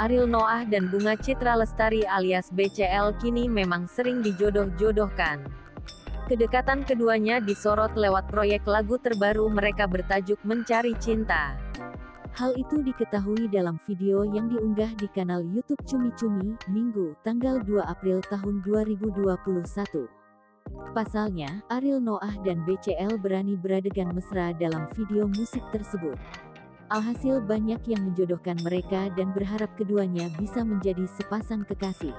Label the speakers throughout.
Speaker 1: Ariel Noah dan Bunga Citra Lestari alias BCL kini memang sering dijodoh-jodohkan. Kedekatan keduanya disorot lewat proyek lagu terbaru mereka bertajuk Mencari Cinta. Hal itu diketahui dalam video yang diunggah di kanal YouTube Cumi Cumi, Minggu, tanggal 2 April tahun 2021. Pasalnya, Ariel Noah dan BCL berani beradegan mesra dalam video musik tersebut. Alhasil banyak yang menjodohkan mereka dan berharap keduanya bisa menjadi sepasang kekasih.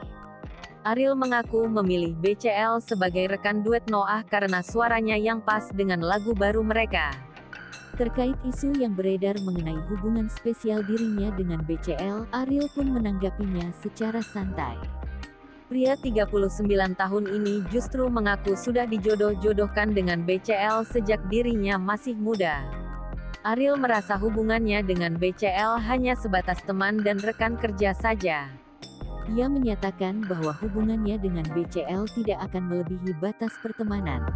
Speaker 1: Ariel mengaku memilih BCL sebagai rekan duet Noah karena suaranya yang pas dengan lagu baru mereka. Terkait isu yang beredar mengenai hubungan spesial dirinya dengan BCL, Ariel pun menanggapinya secara santai. Pria 39 tahun ini justru mengaku sudah dijodoh-jodohkan dengan BCL sejak dirinya masih muda. Ariel merasa hubungannya dengan BCL hanya sebatas teman dan rekan kerja saja. Ia menyatakan bahwa hubungannya dengan BCL tidak akan melebihi batas pertemanan.